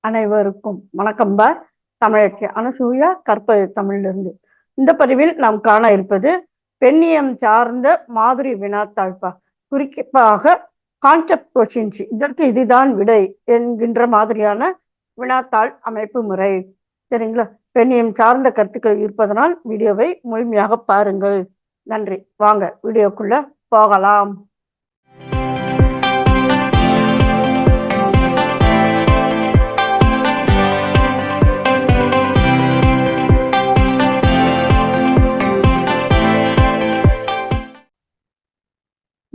அனைவருக்கும் வணக்கம்பா. தமிழச்சி அனசூயா கற்பது தமிழிலிருந்து. இந்த பதிவில் நாம் காண இருப்பது பெண்ணியம் சார்ந்த மாதிரி வினாத்தாழ்பா. குறிப்பாக கான்செப்ட் கொஸ்டின்ஸ், இதற்கு இதுதான் விடை என்கின்ற மாதிரியான வினாத்தாள் அமைப்பு முறை. சரிங்களா? பெண்ணியம் சார்ந்த கருத்துக்கள் இருப்பதனால் வீடியோவை முழுமையாக பாருங்கள். நன்றி. வாங்க வீடியோக்குள்ள போகலாம்.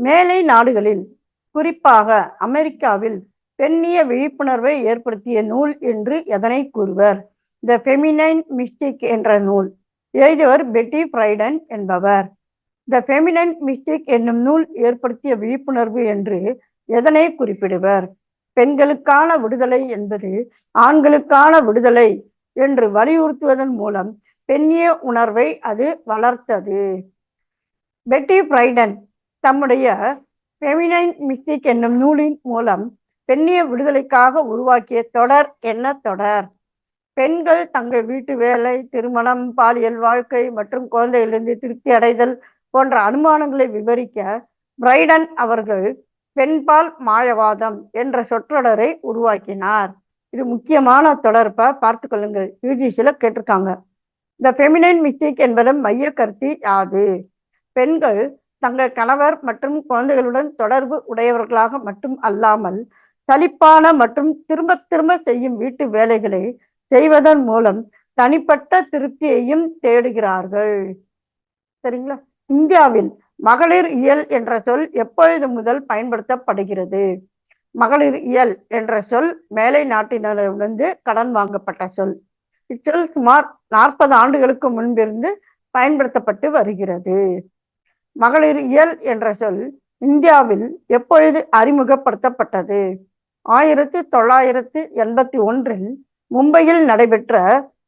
மேலை நாடுகளில், குறிப்பாக அமெரிக்காவில் பெண்ணிய விழிப்புணர்வை ஏற்படுத்திய நூல் என்று எதனை கூறுவர்? த ஃபெமினைன் மிஸ்டிக் என்ற நூல். எழுதியவர் பெட்டி ஃப்ரைடன் என்பவர். த ஃபெமினைன் மிஸ்டிக் என்னும் நூல் ஏற்படுத்திய விழிப்புணர்வு என்று எதனை குறிப்பிடுவர்? பெண்களுக்கான விடுதலை என்பது ஆண்களுக்கான விடுதலை என்று வலியுறுத்துவதன் மூலம் பெண்ணிய உணர்வை அது வளர்த்தது. பெட்டி ஃப்ரைடன் தம்முடைய ஃபெமினைன் மிஸ்டிக் என்னும் நூலின் மூலம் பெண்ணிய விடுதலைக்காக உருவாக்கிய தொடர் என்ன தொடர்? பெண்கள் தங்கள் வீட்டு வேலை, திருமணம், பாலியல் வாழ்க்கை மற்றும் குழந்தையிலிருந்து திருப்தி அடைதல் போன்ற அனுமானங்களை விவரிக்க பிரைடன் அவர்கள் பெண்பால் மாயவாதம் என்ற சொற்றொடரை உருவாக்கினார். இது முக்கியமான தொடர்பை பார்த்து கொள்ளுங்கள். யூஜிசில கேட்டிருக்காங்க. த ஃபெமினைன் மிஸ்டிக் என்பதன் மைய கருத்து யாது? பெண்கள் தங்கள் கணவர் மற்றும் குழந்தைகளுடன் தொடர்பு உடையவர்களாக மட்டும் அல்லாமல் சலிப்பான மற்றும் திரும்ப திரும்ப செய்யும் வீட்டு வேலைகளை செய்வதன் மூலம் தனிப்பட்ட திருப்தியையும் தேடுகிறார்கள். சரிங்களா? இந்தியாவில் மகளிர் இயல் என்ற சொல் எப்பொழுது முதல் பயன்படுத்தப்படுகிறது? மகளிர் இயல் என்ற சொல் மேலை நாட்டினரிடமிருந்து கடன் வாங்கப்பட்ட சொல். இச்சொல் சுமார் 40 ஆண்டுகளுக்கு முன்பிருந்து பயன்படுத்தப்பட்டு வருகிறது. மகளிர் இயல் என்ற சொல் இந்தியாவில் எப்பொழுது அறிமுகப்படுத்தப்பட்டது? 1981 மும்பையில் நடைபெற்ற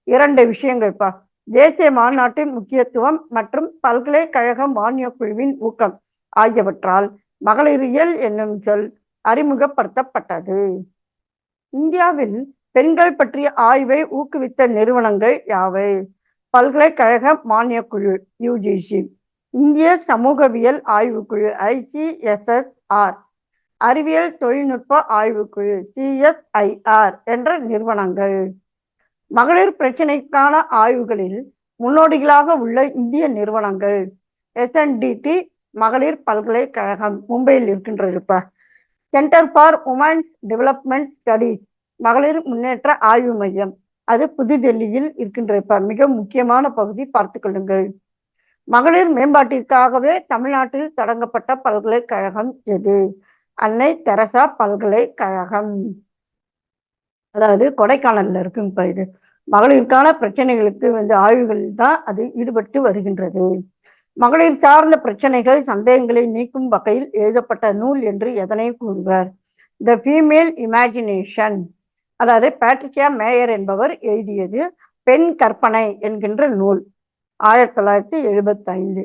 2 விஷயங்கள்ப்பா. தேசிய மாநாட்டின் முக்கியத்துவம் மற்றும் பல்கலைக்கழக மானியக் குழுவின் ஊக்கம் ஆகியவற்றால் மகளிர் இயல் என்னும் சொல் அறிமுகப்படுத்தப்பட்டது. இந்தியாவில் பெண்கள் பற்றிய ஆய்வை ஊக்குவித்த நிறுவனங்கள் யாவை? பல்கலைக்கழக மானியக் குழு யுஜிசி, இந்திய சமூகவியல் ஆய்வுக்குழு ICSSR, அறிவியல் தொழில்நுட்ப ஆய்வுக்குழு CSIR என்ற நிறுவனங்கள். மகளிர் பிரச்சினைக்கான ஆய்வுகளில் முன்னோடிகளாக உள்ள இந்திய நிறுவனங்கள் SNDT மகளிர் பல்கலைக்கழகம் மும்பையில் இருக்கின்றதுப்பா. Centre for women's development studies மகளிர் முன்னேற்ற ஆய்வு மையம், அது புதுடெல்லியில் இருக்கின்றப்பா. மிக முக்கியமான பகுதி, பார்த்து கொள்ளுங்கள். மகளிர் மேம்பாட்டிற்காகவே தமிழ்நாட்டில் தொடங்கப்பட்ட பல்கலைக்கழகம் எது? அன்னை தெரசா பல்கலைக்கழகம். அதாவது கொடைக்கானல்ல இருக்குங்கப்பா. இது மகளிருக்கான பிரச்சனைகளுக்கு ஆய்வுகளில் தான் அது ஈடுபட்டு வருகின்றது. மகளிர் சார்ந்த பிரச்சனைகள், சந்தேகங்களை நீக்கும் வகையில் எழுதப்பட்ட நூல் என்று எதனை கூறுவர்? The female imagination. அதாவது பேட்ரிசியா மேயர் என்பவர் எழுதியது பெண் கற்பனை என்கின்ற நூல், 1975.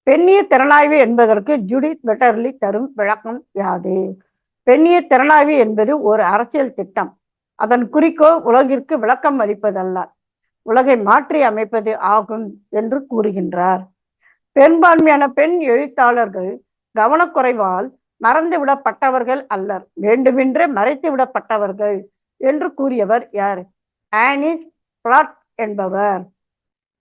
பெண்ணிய திறனாய்வு என்பதற்கு ஜூடித் பெட்டர்லி தரும் விளக்கம் யாது? பெண்ணிய திறனாய்வு என்பது ஒரு அரசியல் திட்டம். அதன் குறிக்கோள் உலகிற்கு விளக்கம் அளிப்பதல்ல, உலகை மாற்றி அமைப்பது ஆகும் என்று கூறுகின்றார். பெரும்பான்மையான பெண் எழுத்தாளர்கள் கவனக்குறைவால் மறந்து விடப்பட்டவர்கள் அல்லர், வேண்டுமென்றே மறைத்து விடப்பட்டவர்கள் என்று கூறியவர் யார்? ஆனிஸ் பிளாட் என்பவர்.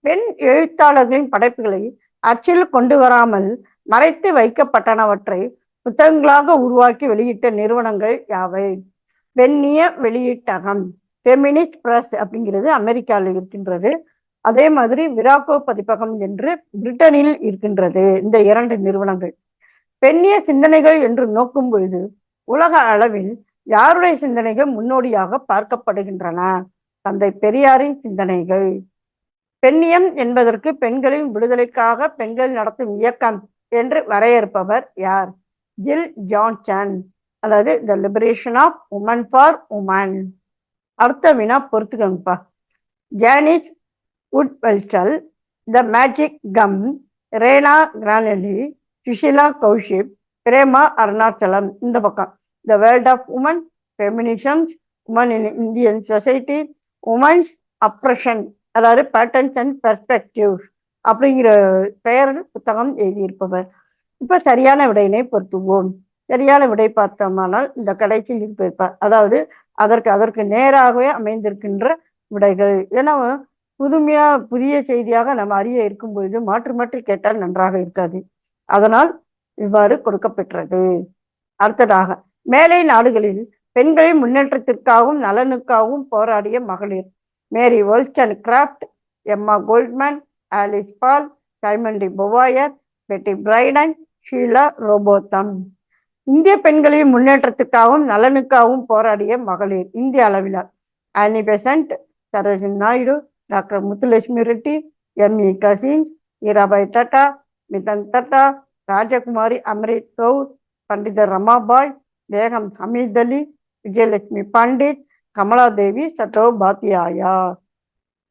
பெண் எழுத்தாளர்களின் படைப்புகளை அச்சில் கொண்டு வராமல் மறைத்து வைக்கப்பட்டனவற்றை புத்தகங்களாக உருவாக்கி வெளியிட்ட நிறுவனங்கள் யாவை? பெண்ணிய வெளியீட்டகம், ஃபெமினிஸ்ட் பிரஸ் அப்படிங்கிறது அமெரிக்காவில் இருக்கின்றது. அதே மாதிரி விராகோ பதிப்பகம் என்று பிரிட்டனில் இருக்கின்றது. இந்த 2 நிறுவனங்கள். பெண்ணிய சிந்தனைகள் என்று நோக்கும் பொழுது உலக அளவில் யாருடைய சிந்தனைகள் முன்னோடியாக பார்க்கப்படுகின்றன? தந்தை பெரியாரின் சிந்தனைகள். பெண்ணியம் என்பதற்கு பெண்களின் விடுதலைக்காக பெண்கள் நடத்தும் இயக்கம் என்று வரையறுப்பவர் யார்? Jill Johnson. அதாவது the liberation of woman for woman. அடுத்த வினா பொறுத்துக்கங்கப்பா. ஜானிஸ் உட்வெல்சல், த மேஜிக் கம், ரேனா கிரானலி, சுஷிலா கௌஷிப், பிரேமா அருணாச்சலம். இந்த பக்கம் the world of woman, feminism, woman in Indian society, women's oppression, அதாவது பேட்டர்ன்ஸ் அண்ட் பெர்ஸ்பெக்டிவ்ஸ் அப்படிங்கிற பெயர் புத்தகம் எழுதியிருப்பவர். இப்ப சரியான விடையினை பொருத்துவோம். சரியான விடை பார்த்தோமானால் இந்த கடைசியில் இருப்பார், அதாவது அதற்கு அதற்கு நேராகவே அமைந்திருக்கின்ற விடைகள். ஏன்னா புதுமையா புதிய செய்தியாக நம்ம அறிய இருக்கும் பொழுது மாற்றி மாற்றி கேட்டால் நன்றாக இருக்காது. அதனால் இவ்வாறு கொடுக்கப்பெற்றது. அடுத்ததாக, மேலை நாடுகளில் பெண்களின் முன்னேற்றத்திற்காகவும் நலனுக்காகவும் போராடிய மகளிர். மேரி wollstonecraft, எம்மா கோல்ட்மேன், ஆலிஸ் பால், சைமன் டி பொவாயர், பெட்டி பிரைடன், ஷீலா ரோபோத்தம். இந்திய பெண்களின் முன்னேற்றத்துக்காகவும் நலனுக்காகவும் போராடிய மகளிர் இந்திய அளவில்: Annie Besant, Sarojini Naidu, doctor Muthulakshmi Reddy, M E. Cousins, Heerabai Tata, Mithan Tata, Rajkumari Amrit Kaur, பண்டிதர் ரமாபாய், பேகம் ஹமீத் அலி, விஜயலட்சுமி பண்டிட், கமலாதேவி சட்டோபாத்யாயா.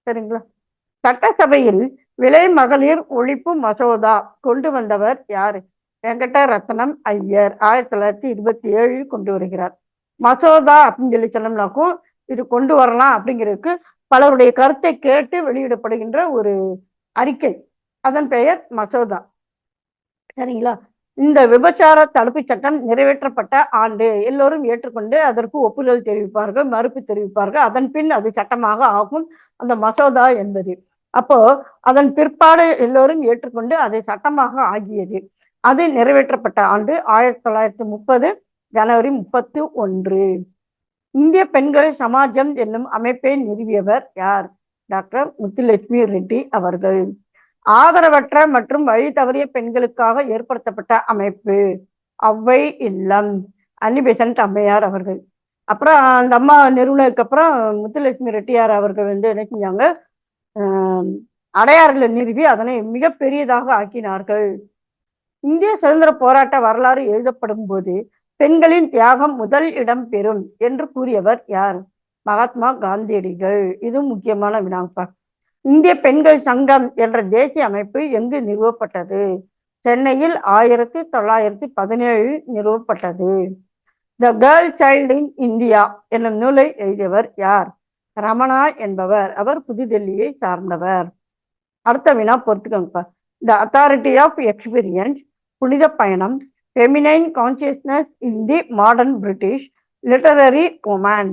சரிங்களா? சட்டசபையில் விலை மகளிர் ஒழிப்பு மசோதா கொண்டு வந்தவர் யாரு? வெங்கட ரத்னம் ஐயர் 1927 கொண்டு வருகிறார். மசோதா அப்படின்னு சொல்லி சொன்னோம்னாக்கும் இது கொண்டு வரலாம் அப்படிங்கிறதுக்கு பலருடைய கருத்தை கேட்டு வெளியிடப்படுகின்ற ஒரு அறிக்கை, அதன் பெயர் மசோதா. சரிங்களா? இந்த விபச்சார தடுப்பு சட்டம் நிறைவேற்றப்பட்ட ஆண்டு எல்லோரும் ஏற்றுக்கொண்டு அதற்கு ஒப்புதல் தெரிவிப்பார்கள், மறுப்பு தெரிவிப்பார்கள். அதன் பின் அது சட்டமாக ஆகும் அந்த மசோதா என்பது. அப்போ அதன் பிற்பாடு எல்லோரும் ஏற்றுக்கொண்டு அதை சட்டமாக ஆகியது. அது நிறைவேற்றப்பட்ட ஆண்டு 1930 ஜனவரி 31. இந்திய பெண்கள் சமாஜம் என்னும் அமைப்பை நிறுவியவர் யார்? டாக்டர் முத்துலட்சுமி ரெட்டி அவர்கள். ஆதரவற்ற மற்றும் வழி தவறிய பெண்களுக்காக ஏற்படுத்தப்பட்ட அமைப்பு அவ்வை இல்லம், அன்னி பெசன்ட் அம்மையார் அவர்கள். அப்புறம் அந்த அம்மா நிறுவனத்துக்கு அப்புறம் முத்துலட்சுமி ரெட்டியார் அவர்கள் என்ன செஞ்சாங்க, அடையாறுல நிறுவி அதனை மிக பெரியதாக ஆக்கினார்கள். இந்திய சுதந்திர போராட்ட வரலாறு எழுதப்படும் போது பெண்களின் தியாகம் முதல் இடம் பெறும் என்று கூறியவர் யார்? மகாத்மா காந்தியடிகள். இது முக்கியமான வினாப்பா. இந்திய பெண்கள் சங்கம் என்ற தேசிய அமைப்பு எங்கு நிறுவப்பட்டது? சென்னையில் 1917 நிறுவப்பட்டது. The girl child in India என்னும் நூலை எழுதியவர் யார்? ரமணா என்பவர். அவர் புதுடெல்லியை சார்ந்தவர். அடுத்த வினா பொறுத்துக்கோங்கப்பா. த அத்தாரிட்டி ஆஃப் எக்ஸ்பீரியன்ஸ், புனித பயணம், feminine consciousness in the modern British literary woman.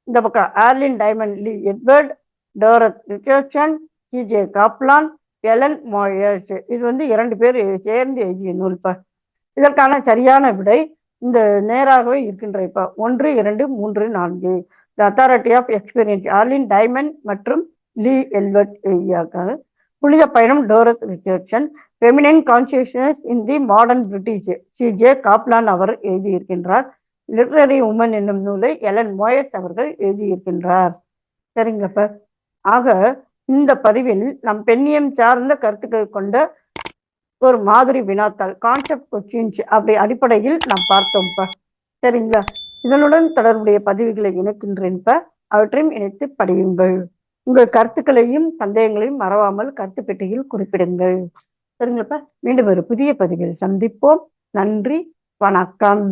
இந்த பக்கம் Arlyn Diamond Lee Edward, Dorothy Richardson, C J. Kaplan, Ellen Moers. இது 2 பேர் சேர்ந்து எழுதிய நூல்பா. இதற்கான சரியான விடை இந்த நேராகவே இருக்கின்ற இப்ப 1, 2, 3, 4. The authority of experience Arlyn Diamond மற்றும் லீ எட்வர்ட் எழுதியாக்காங்க. புனித பயணம் Dorothy Richardson. Feminine consciousness in the modern British C J. Kaplan அவர் எழுதியிருக்கின்றார். லிட்டரரி உமன் என்னும் நூலை எலன் மோயர்ஸ் அவர்கள் எழுதியிருக்கின்றார். சரிங்கப்ப. ஆக இந்த பதிவில் நம் பெண்ணியம் சார்ந்த கருத்துக்கள் கொண்ட ஒரு மாதிரி வினாத்தாள், கான்செப்ட் கொஸ்டின்ஸ் அப்படி அடிப்படையில் நாம் பார்த்தோம்ப்பா. சரிங்களா? இதனுடன் தொடர்புடைய பதிவுகளை இணைக்கின்றேன்ப்ப. அவற்றையும் இணைத்து படியுங்கள். உங்கள் கருத்துக்களையும் சந்தேகங்களையும் மறவாமல் கருத்து பெட்டியில் குறிப்பிடுங்கள். சரிங்களப்பா? மீண்டும் ஒரு புதிய பதிவில் சந்திப்போம். நன்றி, வணக்கம்.